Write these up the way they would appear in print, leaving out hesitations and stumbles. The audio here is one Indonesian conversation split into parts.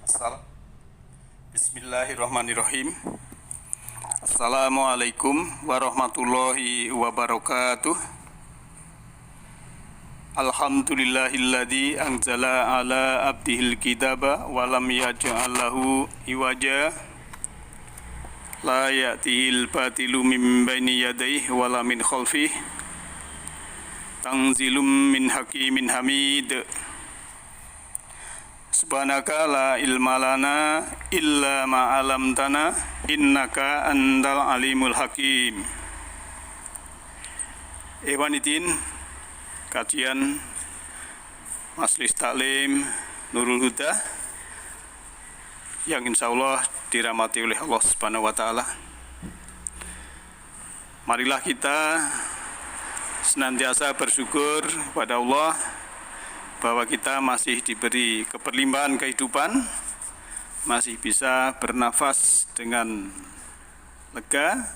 Salam. Bismillahirrahmanirrahim. Assalamualaikum warahmatullahi wabarakatuh. Alhamdulillahilladzi anzala ala abdihil kitaba wa lam yaj'al lahu iwaja. La ya'tihil batilu min baini yadayhi wa la min khalfihi. Tanzilum min hakimin hamid. Subhanaka la ilma lana illa ma 'allamtana innaka antal alimul hakim. Ikhwaniddin, kajian Majelis Taklim Nurul Huda yang insyaallah dirahmati oleh Allah Subhanahu wa taala. Marilah kita senantiasa bersyukur pada Allah bahwa kita masih diberi keberlimpahan kehidupan, masih bisa bernafas dengan lega,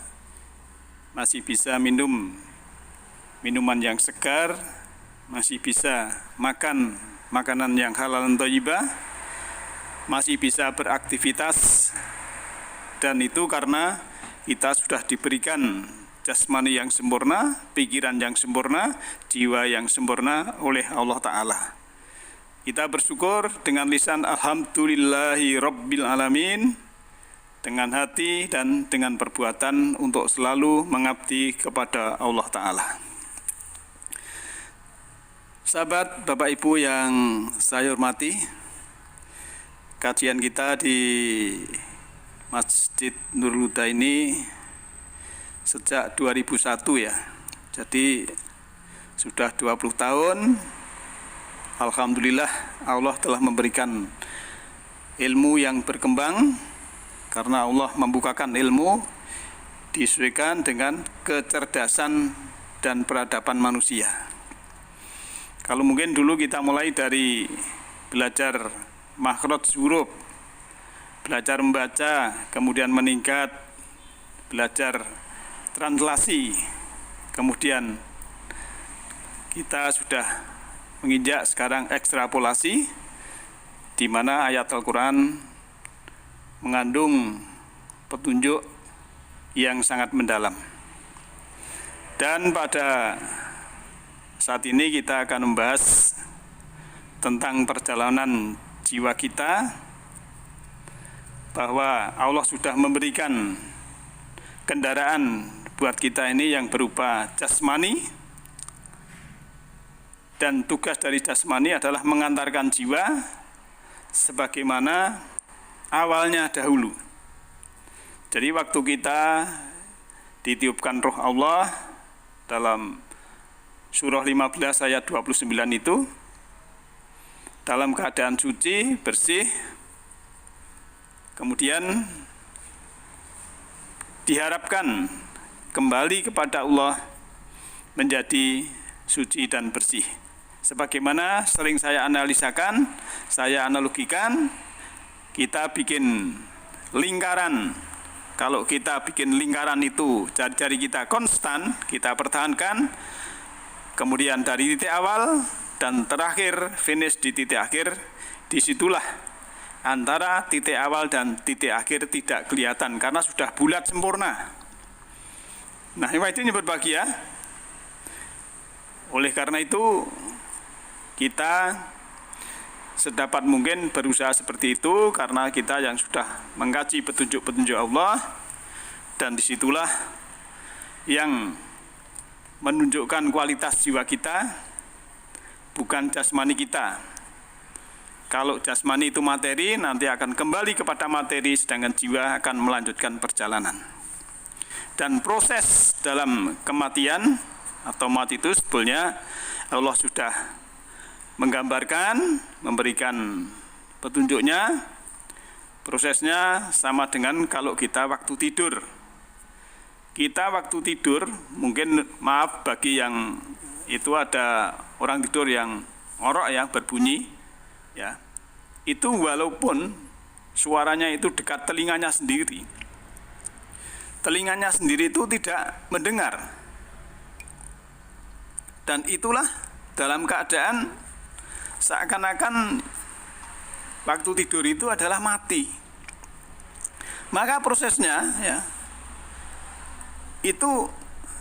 masih bisa minum minuman yang segar, masih bisa makan makanan yang halal dan thayyibah, masih bisa beraktivitas, dan itu karena kita sudah diberikan jasmani yang sempurna, pikiran yang sempurna, jiwa yang sempurna oleh Allah Ta'ala. Kita bersyukur dengan lisan Alhamdulillahi Rabbil Alamin, dengan hati dan dengan perbuatan untuk selalu mengabdi kepada Allah Ta'ala. Sahabat, Bapak Ibu yang saya hormati, kajian kita di Masjid Nurul Huda ini sejak 2001 ya, jadi sudah 20 tahun. Alhamdulillah Allah telah memberikan ilmu yang berkembang, karena Allah membukakan ilmu disesuaikan dengan kecerdasan dan peradaban manusia. Kalau mungkin dulu kita mulai dari belajar makhraj huruf, belajar membaca, kemudian meningkat belajar translasi, kemudian kita sudah menginjak sekarang ekstrapolasi, di mana ayat Al-Quran mengandung petunjuk yang sangat mendalam. Dan pada saat ini kita akan membahas tentang perjalanan jiwa kita, bahwa Allah sudah memberikan kendaraan buat kita ini yang berupa jasmani, dan tugas dari jasmani adalah mengantarkan jiwa sebagaimana awalnya dahulu. Jadi waktu kita ditiupkan roh Allah dalam surah 15 ayat 29 itu, dalam keadaan suci, bersih, kemudian diharapkan kembali kepada Allah menjadi suci dan bersih. Sebagaimana sering saya analisakan, saya analogikan, kita bikin lingkaran. Kalau kita bikin lingkaran itu, jari-jari kita konstan, kita pertahankan, kemudian dari titik awal dan terakhir finish di titik akhir, disitulah antara titik awal dan titik akhir tidak kelihatan karena sudah bulat sempurna. Nah, ini berbahagia. Oleh karena itu, kita sedapat mungkin berusaha seperti itu, karena kita yang sudah mengkaji petunjuk-petunjuk Allah, dan disitulah yang menunjukkan kualitas jiwa kita, bukan jasmani kita. Kalau jasmani itu materi, nanti akan kembali kepada materi, sedangkan jiwa akan melanjutkan perjalanan. Dan proses dalam kematian atau mati itu sebetulnya Allah sudah menggambarkan, memberikan petunjuknya. Prosesnya sama dengan kalau kita waktu tidur. Kita waktu tidur, mungkin maaf bagi yang itu ada orang tidur yang ngorok ya, berbunyi ya, itu walaupun suaranya itu dekat telinganya sendiri itu tidak mendengar, dan itulah dalam keadaan seakan-akan waktu tidur itu adalah mati. Maka prosesnya ya itu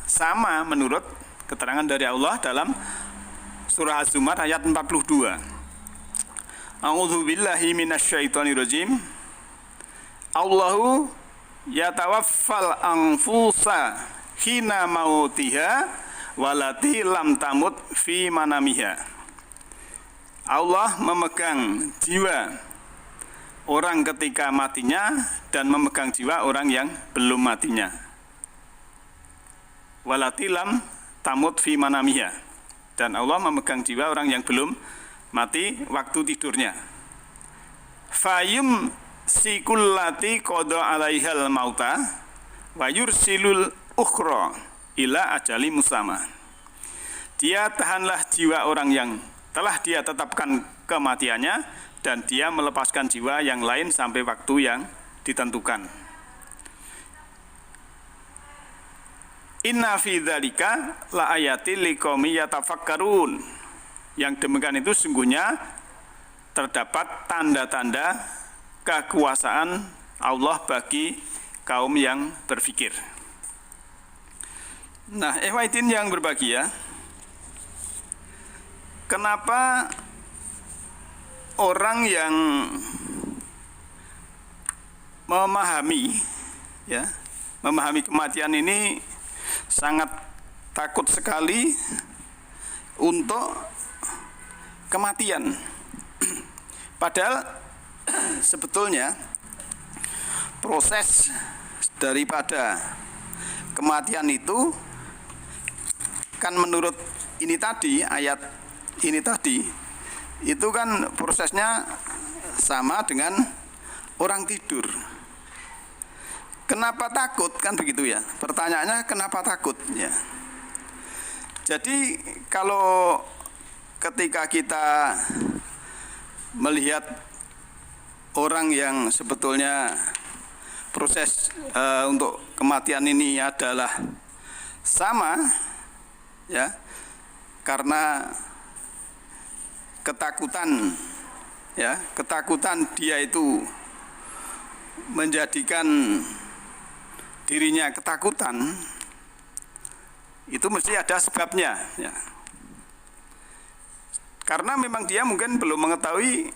sama menurut keterangan dari Allah dalam surah Az-Zumar ayat 42. A'udzubillahi minasyaitonirrajim. Allahu yatawaffal anfusa hina mautiha walati lam tamut fi manamiha. Allah memegang jiwa orang ketika matinya dan memegang jiwa orang yang belum matinya. Walati lam tamut fi manamiha. Dan Allah memegang jiwa orang yang belum mati waktu tidurnya. Fayum sikullati qada alaihal mauta wa yursilul ukhra ila ajali musamma. Dia tahanlah jiwa orang yang telah dia tetapkan kematiannya dan dia melepaskan jiwa yang lain sampai waktu yang ditentukan. Inna fi dzalika la ayatil liqaumi yatafakkarun. Yang demikian itu sungguhnya terdapat tanda-tanda kekuasaan Allah bagi kaum yang berfikir. Nah, ikhwatin yang berbahagia, kenapa orang yang memahami kematian ini sangat takut sekali untuk kematian? Padahal sebetulnya proses daripada kematian itu kan menurut ini tadi, ayat ini tadi, itu kan prosesnya sama dengan orang tidur. Kenapa takut? Kan begitu ya. Pertanyaannya kenapa takut ya. Jadi kalau ketika kita melihat orang yang sebetulnya proses untuk kematian ini adalah sama ya, karena ketakutan dia itu menjadikan dirinya ketakutan, itu mesti ada sebabnya ya. Karena memang dia mungkin belum mengetahui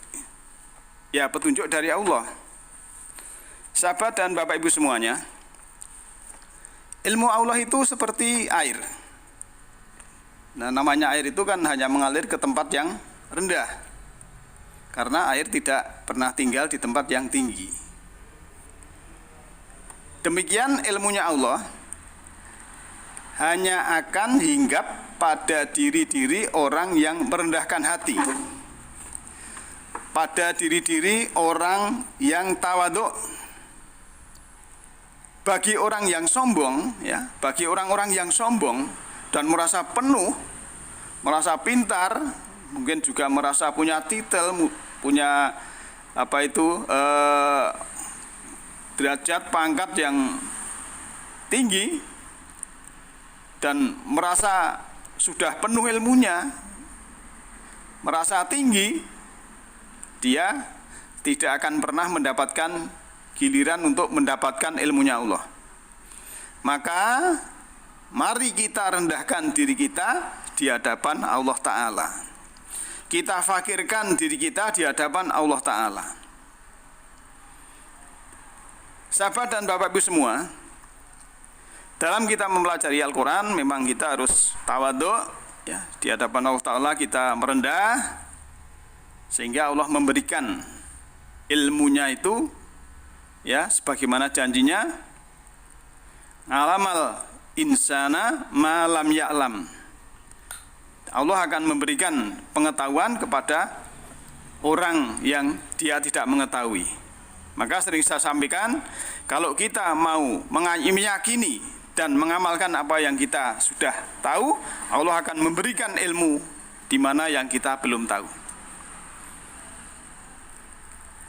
ya petunjuk dari Allah. Sahabat dan Bapak Ibu semuanya, ilmu Allah itu seperti air. Nah, namanya air itu kan hanya mengalir ke tempat yang rendah, karena air tidak pernah tinggal di tempat yang tinggi. Demikian ilmunya Allah hanya akan hinggap pada diri-diri orang yang merendahkan hati, pada diri-diri orang yang tawadhu. Bagi orang yang sombong ya, bagi orang-orang yang sombong dan merasa penuh, merasa pintar, mungkin juga merasa punya titel, punya derajat pangkat yang tinggi, dan merasa sudah penuh ilmunya, merasa tinggi, dia tidak akan pernah mendapatkan giliran untuk mendapatkan ilmunya Allah. Maka mari kita rendahkan diri kita di hadapan Allah Ta'ala. Kita fakirkan diri kita di hadapan Allah Ta'ala. Sahabat dan Bapak Ibu semua, dalam kita mempelajari Al-Quran memang kita harus tawadhu ya, di hadapan Allah Ta'ala kita merendah, sehingga Allah memberikan ilmunya itu ya, sebagaimana janjinya, alamal insana ma lam ya'lam. Allah akan memberikan pengetahuan kepada orang yang dia tidak mengetahui. Maka sering saya sampaikan, kalau kita mau meyakini dan mengamalkan apa yang kita sudah tahu, Allah akan memberikan ilmu di mana yang kita belum tahu.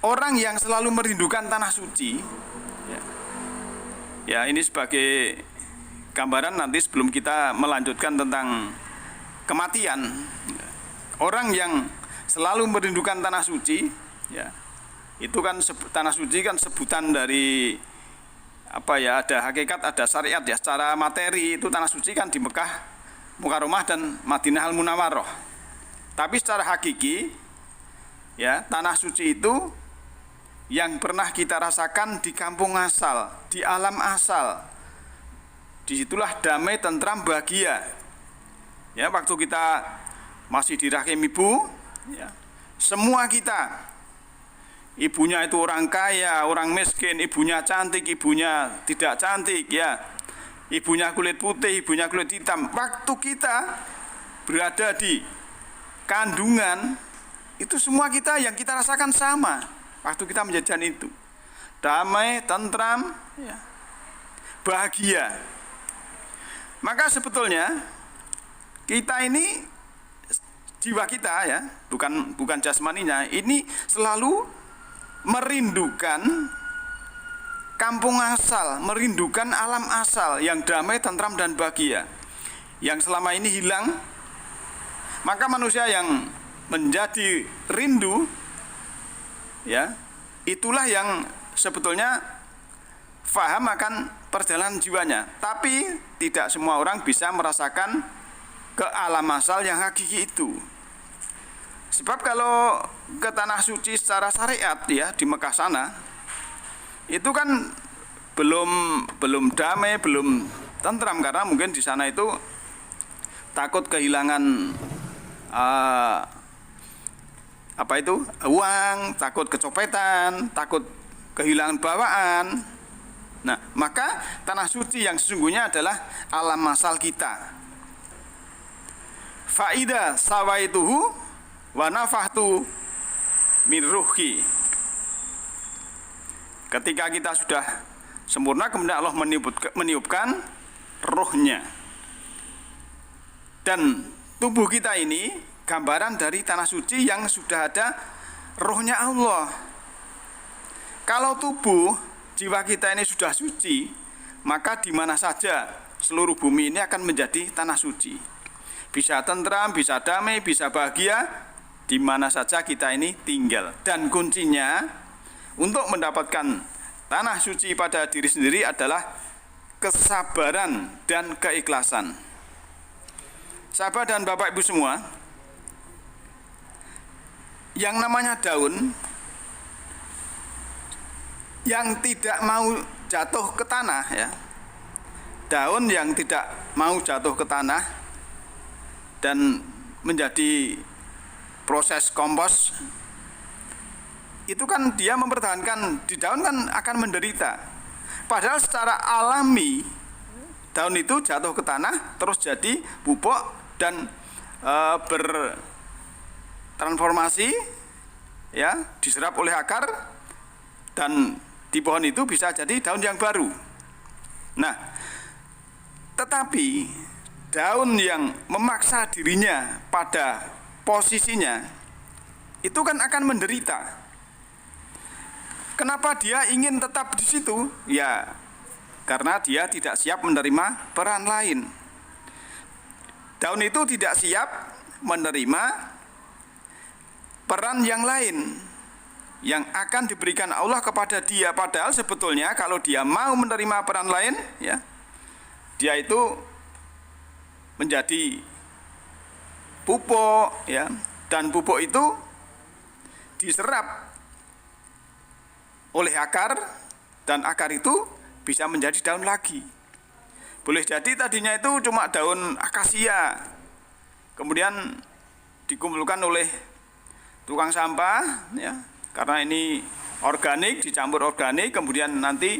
Orang yang selalu merindukan tanah suci ya, ini sebagai gambaran nanti sebelum kita melanjutkan tentang kematian. Orang yang selalu merindukan tanah suci ya, Itu kan tanah suci kan sebutan dari apa ya, ada hakikat, ada syariat ya. Secara materi itu tanah suci kan di Mekah Mukarramah dan Madinah Al Munawwaroh. Tapi secara hakiki ya, tanah suci itu yang pernah kita rasakan di kampung asal, di alam asal. Disitulah damai, tentram, bahagia. Ya, waktu kita masih di rahim ibu, ya, semua kita, ibunya itu orang kaya, orang miskin, ibunya cantik, ibunya tidak cantik, ya, ibunya kulit putih, ibunya kulit hitam. Waktu kita berada di kandungan, itu semua kita yang kita rasakan sama. Waktu kita menjadikan itu damai, tentram, ya, bahagia. Maka sebetulnya kita ini, jiwa kita ya, bukan jasmaninya, ini selalu merindukan kampung asal, merindukan alam asal yang damai, tentram, dan bahagia, yang selama ini hilang. Maka manusia yang menjadi rindu, ya, itulah yang sebetulnya faham akan perjalanan jiwanya. Tapi tidak semua orang bisa merasakan ke alam asal yang hakiki itu. Sebab kalau ke tanah suci secara syariat ya, di Mekah sana, itu kan belum damai, belum tentram, karena mungkin di sana itu takut kehilangan uang, takut kecopetan, takut kehilangan bawaan. Nah, maka tanah suci yang sesungguhnya adalah alam asal kita. Faida sawaituhu wa nafahtu min ruhi. Ketika kita sudah sempurna, kemudian Allah meniupkan ruhnya. Dan tubuh kita ini gambaran dari tanah suci yang sudah ada ruhnya Allah. Kalau tubuh jiwa kita ini sudah suci, maka di mana saja seluruh bumi ini akan menjadi tanah suci. Bisa tentram, bisa damai, bisa bahagia, di mana saja kita ini tinggal. Dan kuncinya untuk mendapatkan tanah suci pada diri sendiri adalah kesabaran dan keikhlasan. Sahabat dan Bapak Ibu semua, yang namanya daun yang tidak mau jatuh ke tanah ya, daun yang tidak mau jatuh ke tanah dan menjadi proses kompos, itu kan dia mempertahankan di daun kan akan menderita. Padahal secara alami daun itu jatuh ke tanah terus jadi pupuk dan bertransformasi ya, diserap oleh akar, dan di pohon itu bisa jadi daun yang baru. Nah, tetapi daun yang memaksa dirinya pada posisinya itu kan akan menderita. Kenapa dia ingin tetap di situ? Ya, karena dia tidak siap menerima peran lain. Daun itu tidak siap menerima peran yang lain yang akan diberikan Allah kepada dia. Padahal sebetulnya kalau dia mau menerima peran lain, ya, dia itu menjadi pupuk ya, dan pupuk itu diserap oleh akar, dan akar itu bisa menjadi daun lagi. Boleh jadi tadinya itu cuma daun akasia, kemudian dikumpulkan oleh tukang sampah ya, karena ini organik, dicampur organik, kemudian nanti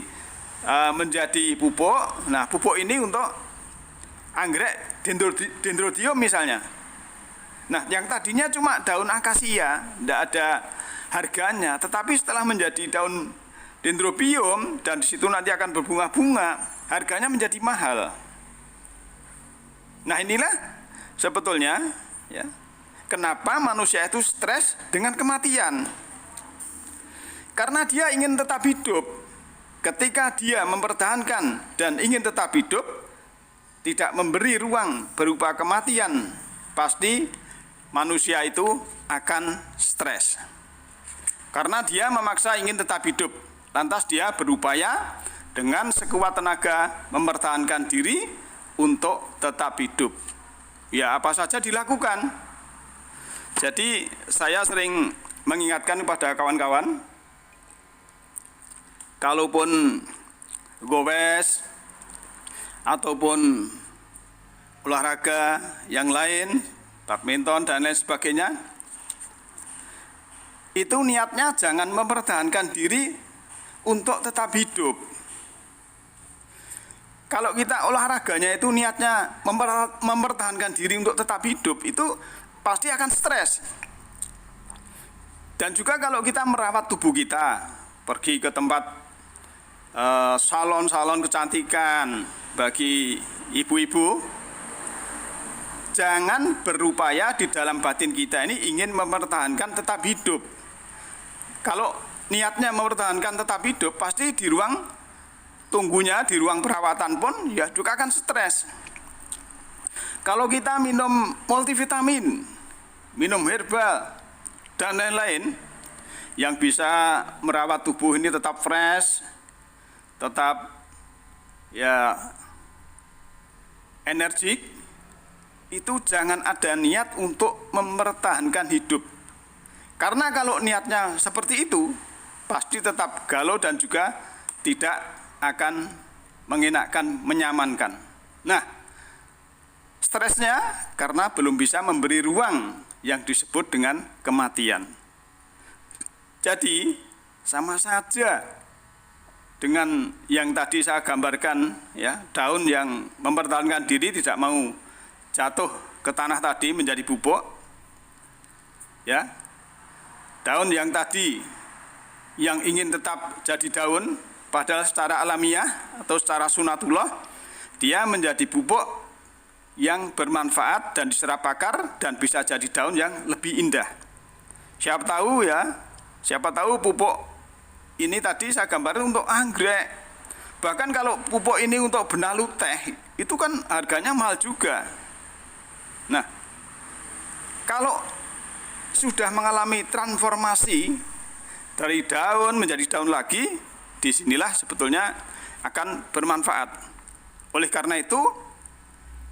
menjadi pupuk. Nah, pupuk ini untuk anggrek dendrodium misalnya. Nah, yang tadinya cuma daun akasia, tidak ada harganya, tetapi setelah menjadi daun dendrobium dan di situ nanti akan berbunga-bunga, harganya menjadi mahal. Nah, inilah sebetulnya ya, kenapa manusia itu stres dengan kematian. Karena dia ingin tetap hidup. Ketika dia mempertahankan dan ingin tetap hidup, tidak memberi ruang berupa kematian, pasti manusia itu akan stres. Karena dia memaksa ingin tetap hidup. Lantas dia berupaya dengan sekuat tenaga mempertahankan diri untuk tetap hidup. Ya, apa saja dilakukan. Jadi saya sering mengingatkan kepada kawan-kawan, kalaupun gowes ataupun olahraga yang lain, badminton dan lain sebagainya, itu niatnya jangan mempertahankan diri untuk tetap hidup. Kalau kita olahraganya itu niatnya mempertahankan diri untuk tetap hidup, itu pasti akan stres. Dan juga kalau kita merawat tubuh kita, pergi ke tempat salon-salon kecantikan bagi ibu-ibu, jangan berupaya di dalam batin kita ini ingin mempertahankan tetap hidup. Kalau niatnya mempertahankan tetap hidup, pasti di ruang tunggunya, di ruang perawatan pun ya juga akan stres. Kalau kita minum multivitamin, minum herbal dan lain-lain yang bisa merawat tubuh ini tetap fresh, tetap ya energik, itu jangan ada niat untuk mempertahankan hidup. Karena kalau niatnya seperti itu, pasti tetap galau dan juga tidak akan mengenakkan, menyamankan. Nah, stresnya karena belum bisa memberi ruang yang disebut dengan kematian. Jadi, sama saja dengan yang tadi saya gambarkan, ya, daun yang mempertahankan diri tidak mau jatuh ke tanah tadi menjadi bubuk, ya. Daun yang tadi yang ingin tetap jadi daun, padahal secara alamiah atau secara sunatullah dia menjadi bubuk yang bermanfaat dan diserap akar dan bisa jadi daun yang lebih indah. Siapa tahu ya, siapa tahu pupuk ini tadi saya gambarkan untuk anggrek. Bahkan kalau pupuk ini untuk benalu teh, itu kan harganya mahal juga. Nah, kalau sudah mengalami transformasi dari daun menjadi daun lagi, disinilah sebetulnya akan bermanfaat. Oleh karena itu,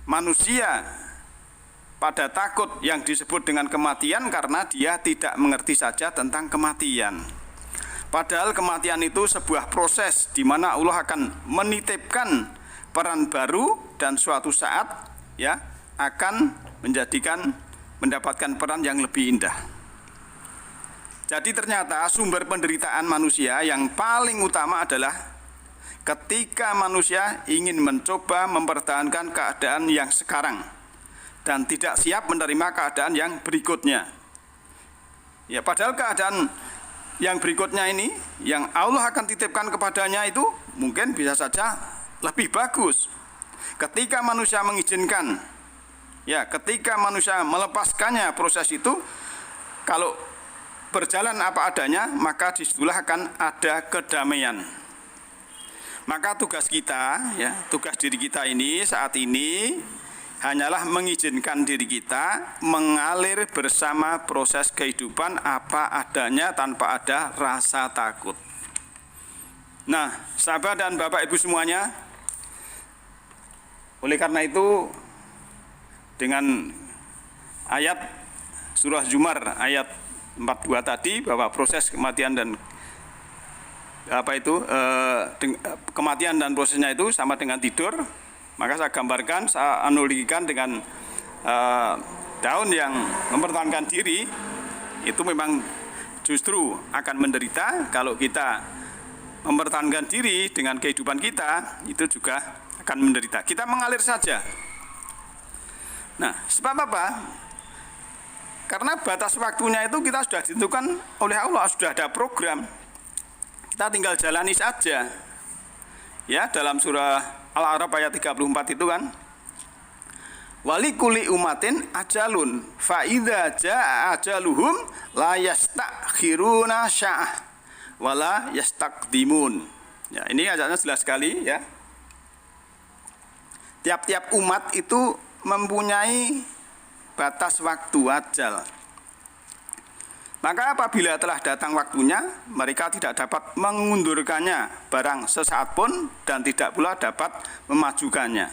manusia pada takut yang disebut dengan kematian karena dia tidak mengerti saja tentang kematian. Padahal kematian itu sebuah proses di mana Allah akan menitipkan peran baru dan suatu saat ya akan mendapatkan peran yang lebih indah. Jadi ternyata sumber penderitaan manusia yang paling utama adalah ketika manusia ingin mencoba mempertahankan keadaan yang sekarang dan tidak siap menerima keadaan yang berikutnya. Ya, padahal keadaan yang berikutnya ini yang Allah akan titipkan kepadanya itu mungkin bisa saja lebih bagus. Ketika manusia mengizinkan, ya, ketika manusia melepaskannya proses itu, kalau berjalan apa adanya, maka disitulah akan ada kedamaian. Maka tugas kita, ya, tugas diri kita ini saat ini hanyalah mengizinkan diri kita mengalir bersama proses kehidupan apa adanya tanpa ada rasa takut. Nah, sahabat dan Bapak Ibu semuanya, oleh karena itu dengan ayat surah Zumar ayat 42 tadi bahwa proses kematian dan kematian dan prosesnya itu sama dengan tidur, maka saya gambarkan, saya analogikan dengan daun yang mempertahankan diri itu memang justru akan menderita. Kalau kita mempertahankan diri dengan kehidupan kita, itu juga akan menderita. Kita mengalir saja. Nah, sebab apa? Karena batas waktunya itu kita sudah ditentukan oleh Allah, sudah ada program. Kita tinggal jalani saja. Ya, dalam surah Al-A'raf ayat 34 itu kan, walikuli umatin ajalun fa idza jaa ajaluhum la yastakhiruna sya'ah wala yastaqdimun. Ya, ini ayatnya jelas sekali ya. Tiap-tiap umat itu mempunyai batas waktu ajal. Maka apabila telah datang waktunya, mereka tidak dapat mengundurkannya barang sesaat pun dan tidak pula dapat memajukannya.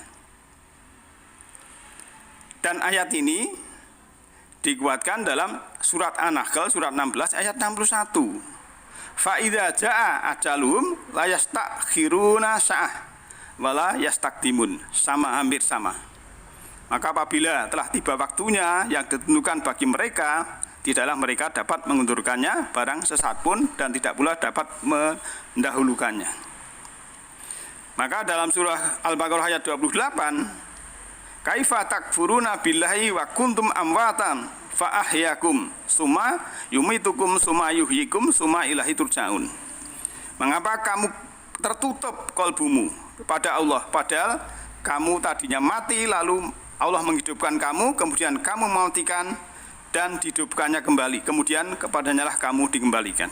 Dan ayat ini dikuatkan dalam surat An-Nahl surat 16 ayat 61. Fa idza jaa ajaluhum la yastakhiruna sa'ah wala yastaqdimun. Sama, hampir sama. Maka apabila telah tiba waktunya yang ditentukan bagi mereka, tidaklah mereka dapat mengundurkannya barang sesaat pun dan tidak pula dapat mendahulukannya. Maka dalam surah Al-Baqarah ayat 28, kaifa takfuruna billahi wa kuntum amwatan fa ahyakum summa yumitukum summa yuhyikum summa ilahi turja'un. Mengapa kamu tertutup kalbumu kepada Allah, padahal kamu tadinya mati, lalu Allah menghidupkan kamu, kemudian kamu mematikan dan dihidupkannya kembali, kemudian kepadanya lah kamu dikembalikan.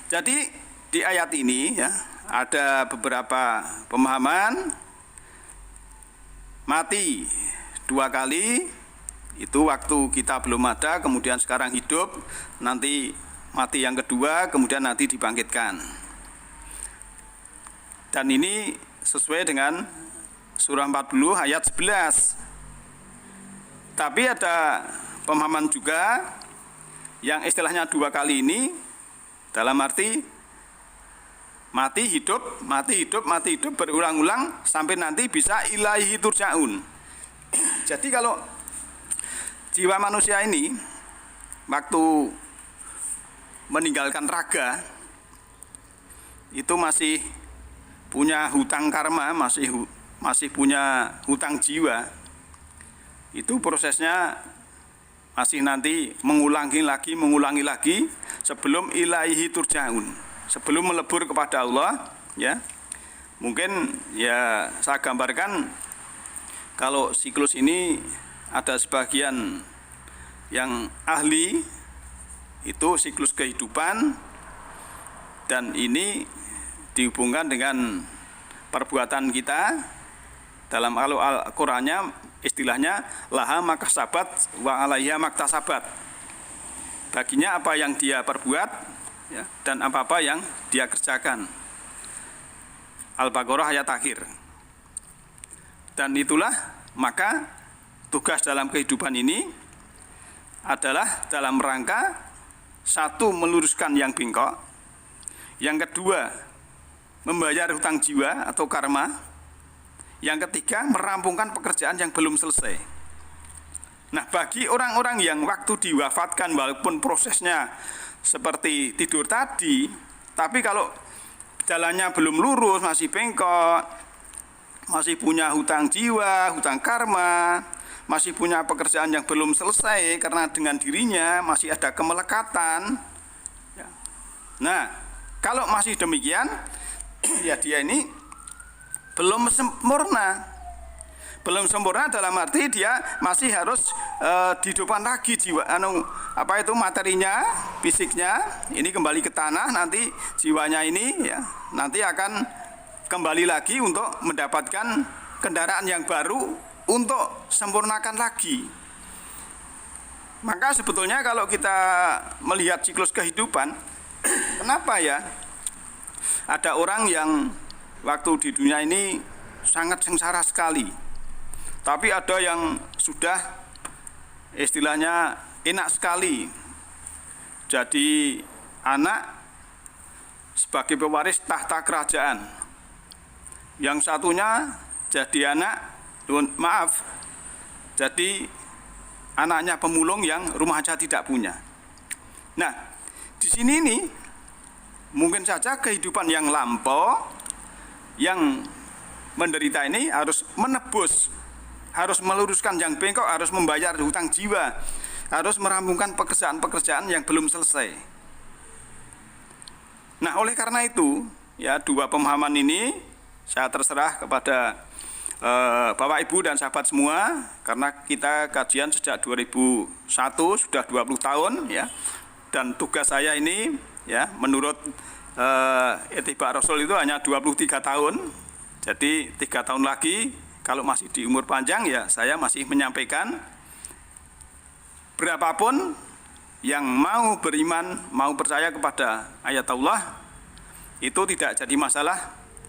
Jadi di ayat ini ya, ada beberapa pemahaman. Mati 2 kali, itu waktu kita belum ada, kemudian sekarang hidup, nanti mati yang kedua, kemudian nanti dibangkitkan. Dan ini sesuai dengan surah 40 ayat 11. Tapi ada pemahaman juga yang istilahnya 2 kali ini dalam arti mati hidup, mati hidup, mati hidup berulang-ulang sampai nanti bisa ilaihi turja'un. Jadi kalau jiwa manusia ini waktu meninggalkan raga itu masih punya hutang karma, masih punya hutang jiwa. Itu prosesnya masih nanti mengulangi lagi sebelum ilaihi turja'un, sebelum melebur kepada Allah ya. Mungkin ya saya gambarkan kalau siklus ini ada sebagian yang ahli itu siklus kehidupan, dan ini dihubungkan dengan perbuatan kita. Dalam Al-Qur'annya istilahnya laha makasabat wa alaiha maktasabat. Baginya apa yang dia perbuat ya, dan apa-apa yang dia kerjakan. Al-Baqarah ayat akhir. Dan itulah maka tugas dalam kehidupan ini adalah dalam rangka satu, meluruskan yang bengkok, yang kedua membayar hutang jiwa atau karma, yang ketiga merampungkan pekerjaan yang belum selesai. Nah, bagi orang-orang yang waktu diwafatkan walaupun prosesnya seperti tidur tadi, tapi kalau jalannya belum lurus, masih bengkok, masih punya hutang jiwa, hutang karma, masih punya pekerjaan yang belum selesai karena dengan dirinya masih ada kemelekatan. Nah, kalau masih demikian, ya dia ini belum sempurna. Belum sempurna dalam arti dia masih harus dihidupkan lagi jiwa, materinya, fisiknya ini kembali ke tanah, nanti jiwanya ini ya nanti akan kembali lagi untuk mendapatkan kendaraan yang baru untuk sempurnakan lagi. Maka sebetulnya kalau kita melihat siklus kehidupan, kenapa ya ada orang yang waktu di dunia ini sangat sengsara sekali, tapi ada yang sudah istilahnya enak sekali jadi anak sebagai pewaris tahta kerajaan. Yang satunya jadi jadi anaknya pemulung yang rumah saja tidak punya. Nah, di sini nih mungkin saja kehidupan yang lampau yang menderita ini harus menebus, harus meluruskan yang bengkok, harus membayar hutang jiwa, harus merampungkan pekerjaan-pekerjaan yang belum selesai. Nah, oleh karena itu, ya dua pemahaman ini saya terserah kepada Bapak Ibu dan sahabat semua, karena kita kajian sejak 2001 sudah 20 tahun ya. Dan tugas saya ini ya menurut Ittiba Rasul itu hanya 23 tahun. Jadi 3 tahun lagi kalau masih di umur panjang ya saya masih menyampaikan berapapun yang mau beriman, mau percaya kepada ayat Allah, itu tidak jadi masalah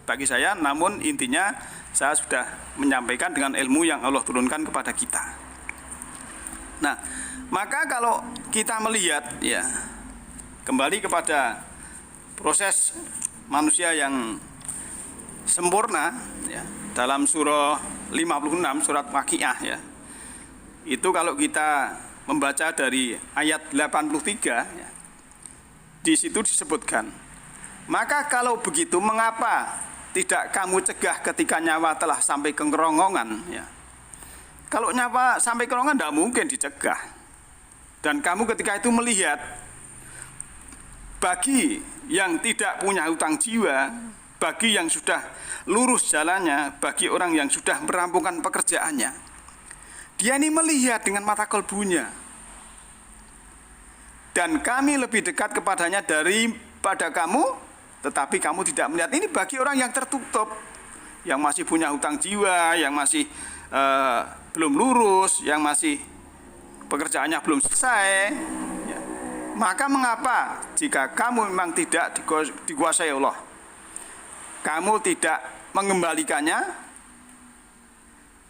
bagi saya. Namun intinya saya sudah menyampaikan dengan ilmu yang Allah turunkan kepada kita. Nah, maka kalau kita melihat ya, kembali kepada proses manusia yang sempurna ya, dalam surah 56 surat Waqiah ya. Itu kalau kita membaca dari ayat 83 ya, di situ disebutkan, maka kalau begitu mengapa tidak kamu cegah ketika nyawa telah sampai ke kerongkongan ya. Kalau nyawa sampai kerongkongan tidak mungkin dicegah. Dan kamu ketika itu melihat bagi yang tidak punya hutang jiwa, bagi yang sudah lurus jalannya, bagi orang yang sudah merampungkan pekerjaannya, dia ini melihat dengan mata kalbunya. Dan kami lebih dekat kepadanya daripada kamu, tetapi kamu tidak melihat. Ini bagi orang yang tertutup, yang masih punya hutang jiwa, yang masih belum lurus, yang masih pekerjaannya belum selesai ya. Maka mengapa jika kamu memang tidak dikuasai Allah, kamu tidak mengembalikannya?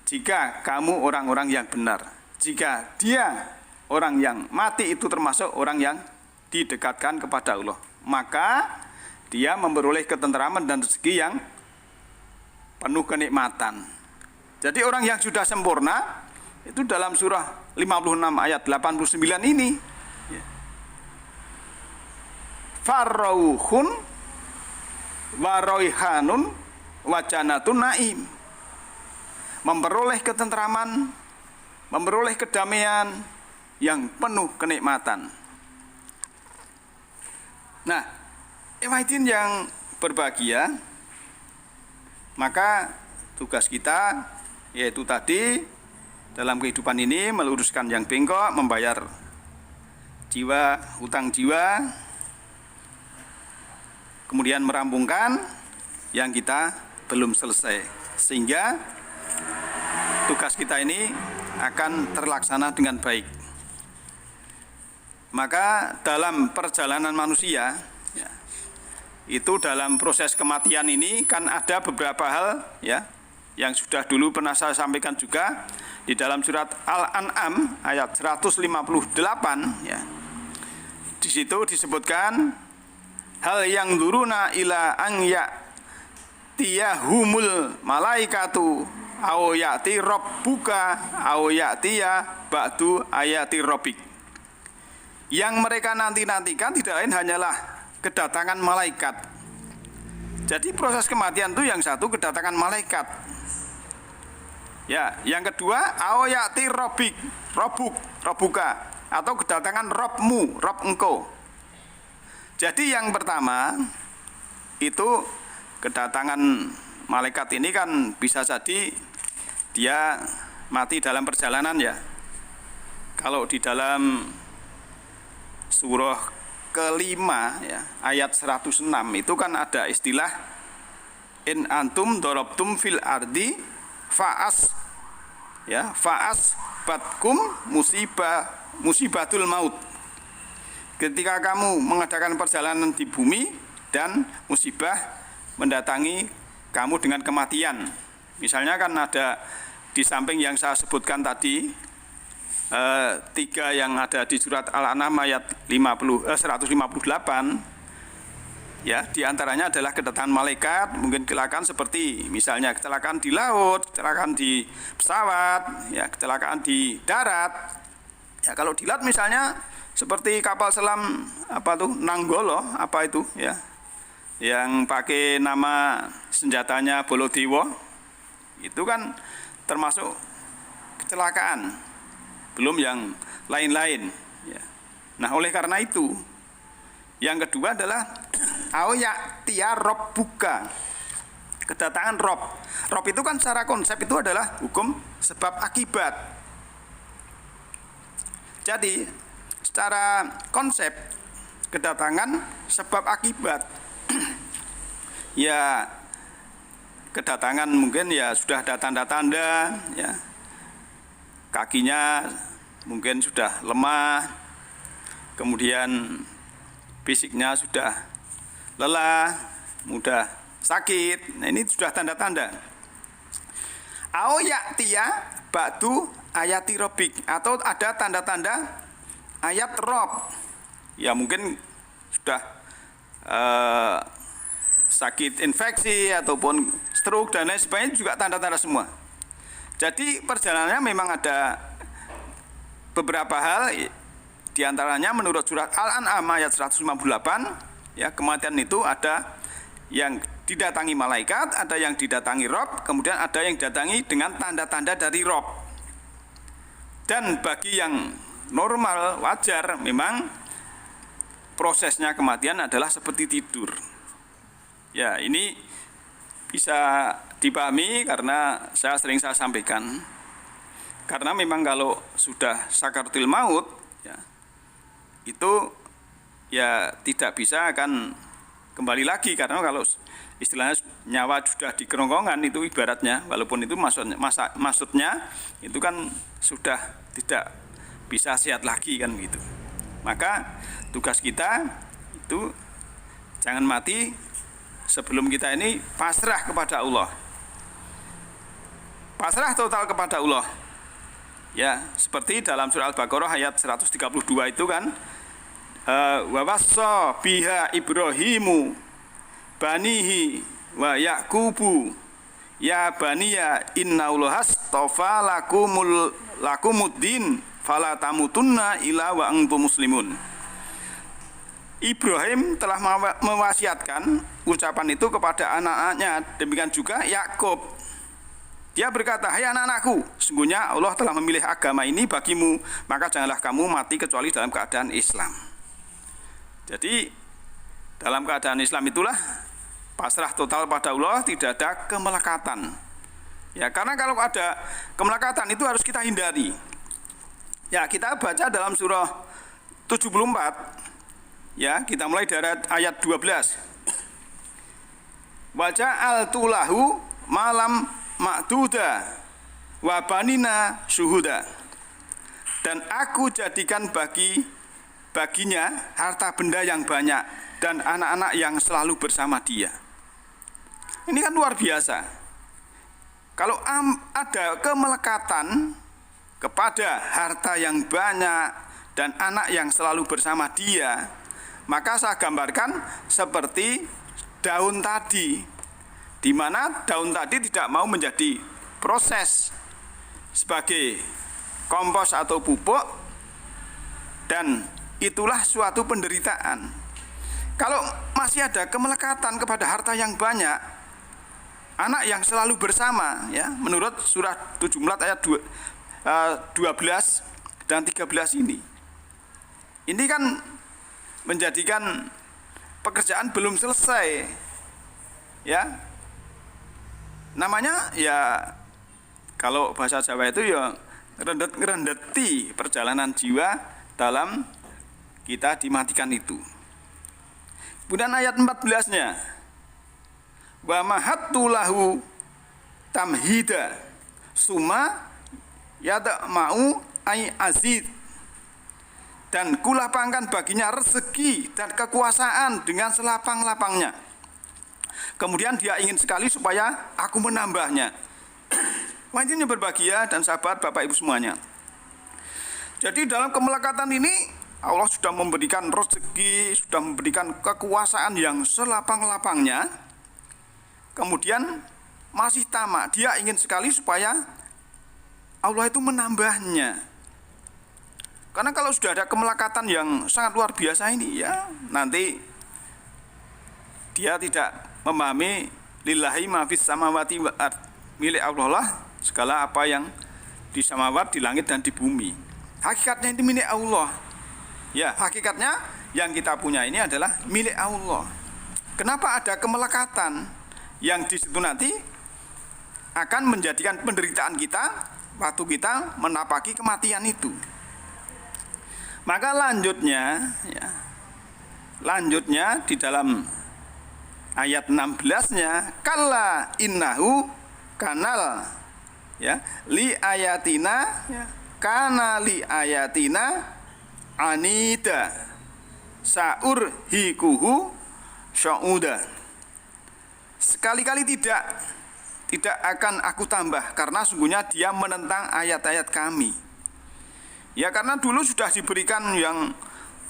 Jika kamu orang-orang yang benar, jika dia orang yang mati itu termasuk orang yang didekatkan kepada Allah, maka dia memperoleh ketenteraman dan rezeki yang penuh kenikmatan. Jadi orang yang sudah sempurna itu dalam surah 56 ayat 89 ini ya. Farauhun waroihanun wajanatun naim, memperoleh ketenteraman, memperoleh kedamaian yang penuh kenikmatan. Nah, Ikhwatin yang berbahagia, maka tugas kita yaitu tadi dalam kehidupan ini meluruskan yang bengkok, membayar jiwa, hutang jiwa, kemudian merampungkan yang kita belum selesai, sehingga tugas kita ini akan terlaksana dengan baik. Maka dalam perjalanan manusia ya, itu dalam proses kematian ini kan ada beberapa hal ya, yang sudah dulu pernah saya sampaikan juga di dalam surat Al-An'am ayat 158 ya. Di situ disebutkan hal yang duruna ila angya tiyahumul malaikatu au ya'ti rabbuka au ya'tiya ba'du ayati rabbik. Yang mereka nanti-nantikan tidak lain hanyalah kedatangan malaikat. Jadi proses kematian itu yang satu kedatangan malaikat. Ya, yang kedua au ya'ti rabbik, rabbuka atau kedatangan Robmu, Rob engkau. Jadi yang pertama itu kedatangan malaikat ini kan bisa jadi dia mati dalam perjalanan ya. Kalau di dalam surah kelima ya, ayat 106 itu kan ada istilah in antum dorobtum fil ardi faas ya, faas batkum musibatul maut. Ketika kamu mengadakan perjalanan di bumi dan musibah mendatangi kamu dengan kematian. Misalnya kan ada di samping yang saya sebutkan tadi, tiga yang ada di surat Al-An'am ayat 158 ya, diantaranya adalah kedatangan malaikat, mungkin kecelakaan seperti misalnya kecelakaan di laut, kecelakaan di pesawat ya, kecelakaan di darat ya. Kalau di laut misalnya seperti kapal selam apa tuh Nanggolo apa itu ya, yang pakai nama senjatanya Bolodewo, itu kan termasuk kecelakaan, belum yang lain-lain ya. Nah oleh karena itu yang kedua adalah aoyaktia rob buka, kedatangan rob. Rob itu kan secara konsep itu adalah hukum sebab akibat. Jadi secara konsep kedatangan sebab akibat ya, kedatangan mungkin ya sudah ada tanda-tanda ya, kakinya mungkin sudah lemah kemudian fisiknya sudah lelah, mudah sakit. Nah, ini sudah tanda-tanda. Au ya'tiya ba'du ayati rabbik, atau ada tanda-tanda ayat Rob. Ya mungkin sudah sakit infeksi ataupun stroke dan lain sebagainya, juga tanda-tanda semua. Jadi perjalanannya memang ada beberapa hal, diantaranya menurut surat Al-An'am ayat 158, ya, kematian itu ada yang didatangi malaikat, ada yang didatangi Rob, kemudian ada yang didatangi dengan tanda-tanda dari Rob. Dan bagi yang normal, wajar, memang prosesnya kematian adalah seperti tidur. Ya, ini bisa dipahami karena saya sampaikan. Karena memang kalau sudah sakaratul maut, ya, itu ya tidak bisa akan kembali lagi, karena kalau istilahnya nyawa sudah di kerongkongan itu ibaratnya, walaupun itu maksudnya itu kan sudah tidak bisa sehat lagi kan gitu. Maka tugas kita itu jangan mati sebelum kita ini pasrah kepada Allah. Pasrah total kepada Allah. Ya, seperti dalam surah Al-Baqarah ayat 132 itu kan, wa wassa biha Ibrahimu banihi wa Yaqubu ya baniya innallaha astafa lakumuddin fala tamutunna illa wa antum muslimun. Ibrahim telah mewasiatkan ucapan itu kepada anak-anaknya, demikian juga Yakub. Dia berkata, hai anak-anakku, sesungguhnya Allah telah memilih agama ini bagimu, maka janganlah kamu mati kecuali dalam keadaan Islam. Jadi dalam keadaan Islam itulah pasrah total pada Allah, tidak ada kemelekatan. Ya, karena kalau ada kemelekatan itu harus kita hindari. Ya, kita baca dalam surah 74. Ya, kita mulai dari ayat 12. Wa ja'altu lahu malam ma'duda wa banina syuhuda. Dan aku jadikan baginya harta benda yang banyak dan anak-anak yang selalu bersama dia. Ini kan luar biasa. Kalau ada kemelekatan kepada harta yang banyak dan anak yang selalu bersama dia, maka saya gambarkan seperti daun tadi, di mana daun tadi tidak mau menjadi proses sebagai kompos atau pupuk, dan itulah suatu penderitaan. Kalau masih ada kemelekatan kepada harta yang banyak, anak yang selalu bersama, ya, menurut surah 74 ayat 12 dan 13 ini kan menjadikan pekerjaan belum selesai, ya. Namanya ya kalau bahasa Jawa itu ya ngerendeti perjalanan jiwa dalam kita dimatikan itu. Kemudian ayat 14-nya, wa mahattu lahu tamhida summa yad'ma'u ay azid, dan kulapangkan baginya rezeki dan kekuasaan dengan selapang-lapangnya. Kemudian dia ingin sekali supaya aku menambahnya. Wah, ini berbahagia dan sahabat Bapak Ibu semuanya. Jadi dalam kemelekatan ini Allah sudah memberikan rezeki, sudah memberikan kekuasaan yang selapang-lapangnya. Kemudian masih tamak, dia ingin sekali supaya Allah itu menambahnya. Karena kalau sudah ada kemelekatan yang sangat luar biasa ini, ya nanti dia tidak memahami lillahi ma fis samawati wal ard, milik Allah lah segala apa yang di samawat, di langit dan di bumi. Hakikatnya itu milik Allah. Ya, hakikatnya yang kita punya ini adalah milik Allah. Kenapa ada kemelekatan yang di situ nanti akan menjadikan penderitaan kita waktu kita menapaki kematian itu. Maka lanjutnya di dalam ayat 16-nya, kalla innahu kanal, ya, li ayatina, ya, kana li ayatina anida saurhikuhu syauda. Sekali-kali tidak akan aku tambah, karena sungguhnya dia menentang ayat-ayat kami. Ya, karena dulu sudah diberikan yang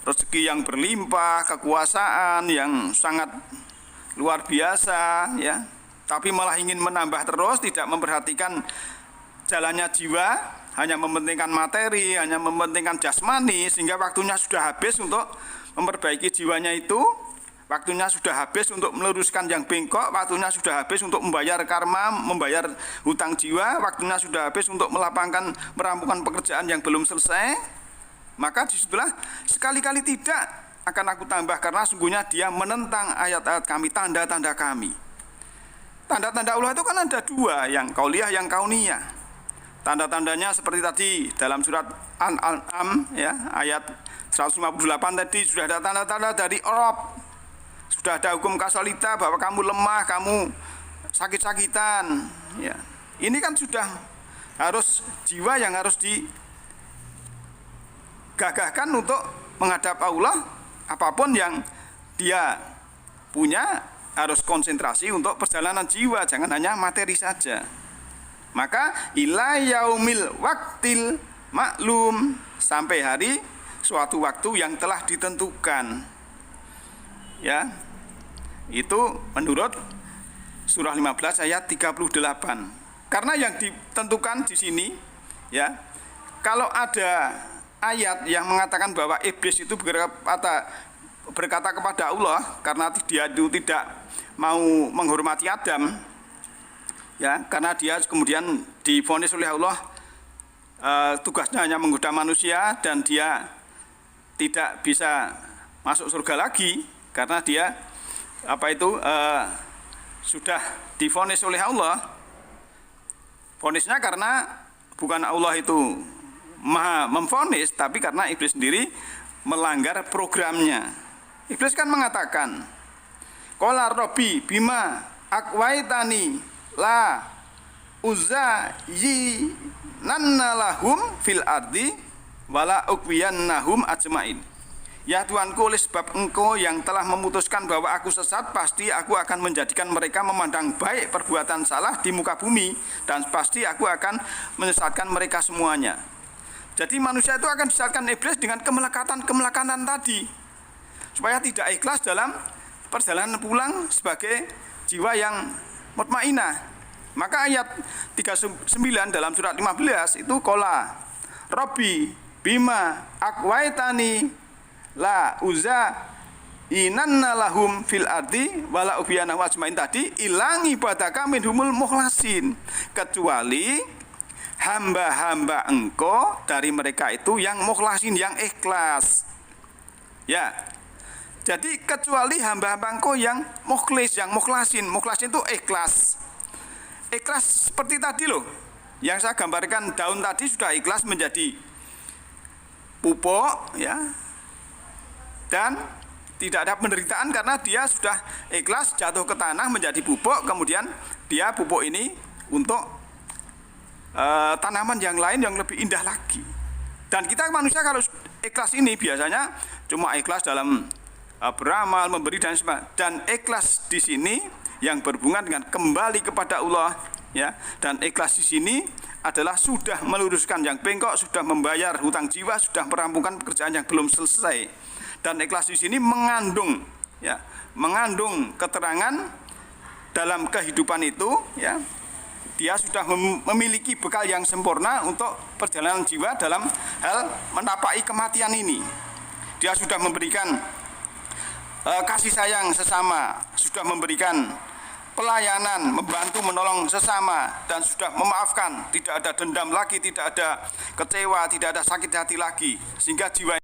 rezeki yang berlimpah, kekuasaan yang sangat luar biasa, ya. Tapi malah ingin menambah terus, tidak memperhatikan jalannya jiwa, hanya mementingkan materi, hanya mementingkan jasmani, sehingga waktunya sudah habis untuk memperbaiki jiwanya itu. Waktunya sudah habis untuk meluruskan yang bengkok, waktunya sudah habis untuk membayar karma, membayar hutang jiwa, waktunya sudah habis untuk merampungkan pekerjaan yang belum selesai. Maka disitulah sekali-kali tidak akan aku tambah, karena sungguhnya dia menentang ayat-ayat kami, tanda-tanda kami. Tanda-tanda Allah itu kan ada dua, yang kauliyah, yang kauniyah. Tanda-tandanya seperti tadi dalam surat Al-An'am, ya, ayat 158 tadi sudah ada tanda-tanda dari Arab. Sudah ada hukum kasolita bahwa kamu lemah, kamu sakit-sakitan, ya. Ini kan sudah harus jiwa yang harus digagahkan untuk menghadap Allah. Apapun yang dia punya harus konsentrasi untuk perjalanan jiwa, jangan hanya materi saja. Maka ila yaumil waktil maklum, sampai hari suatu waktu yang telah ditentukan. Ya, itu menurut surah 15 ayat 38. Karena yang ditentukan di sini, ya, kalau ada ayat yang mengatakan bahwa iblis itu berkata kepada Allah karena dia itu tidak mau menghormati Adam, ya, karena dia kemudian divonis oleh Allah tugasnya hanya menggoda manusia dan dia tidak bisa masuk surga lagi. Karena dia sudah divonis oleh Allah. Vonisnya karena bukan Allah itu maha memvonis, tapi karena iblis sendiri melanggar programnya. Iblis kan mengatakan, qala rabbi bima akwaitani la uzayyinanna lahum fil ardi wala uqwiyannahum ajmain. Ya Tuhanku, oleh sebab Engkau yang telah memutuskan bahwa aku sesat, pasti aku akan menjadikan mereka memandang baik perbuatan salah di muka bumi, dan pasti aku akan menyesatkan mereka semuanya. Jadi manusia itu akan disesatkan iblis dengan kemelekatan tadi, supaya tidak ikhlas dalam perjalanan pulang sebagai jiwa yang mutmainah. Maka ayat 39 dalam surat 15 itu qala rabbi bima akwaitani la uza inanna lahum fil ardi wala ubiyana wajmain, tadi ilangi badaka minhumul mukhlasin, kecuali hamba-hamba Engkau dari mereka itu yang mukhlasin, yang ikhlas. Ya, jadi kecuali hamba-hamba Engkau yang mukhlis, yang mukhlasin. Mukhlasin itu ikhlas. Ikhlas seperti tadi loh, yang saya gambarkan, daun tadi sudah ikhlas menjadi pupuk, ya, dan tidak ada penderitaan karena dia sudah ikhlas jatuh ke tanah menjadi pupuk, kemudian dia pupuk ini untuk tanaman yang lain yang lebih indah lagi. Dan kita manusia kalau ikhlas ini biasanya cuma ikhlas dalam beramal, memberi dan sebagainya. Dan ikhlas di sini yang berhubungan dengan kembali kepada Allah, ya. Dan ikhlas di sini adalah sudah meluruskan yang bengkok, sudah membayar hutang jiwa, sudah merampungkan pekerjaan yang belum selesai. Dan ikhlas di sini mengandung keterangan dalam kehidupan itu, ya, dia sudah memiliki bekal yang sempurna untuk perjalanan jiwa dalam hal menapaki kematian ini. Dia sudah memberikan kasih sayang sesama, sudah memberikan pelayanan, membantu menolong sesama, dan sudah memaafkan, tidak ada dendam lagi, tidak ada kecewa, tidak ada sakit hati lagi, sehingga jiwa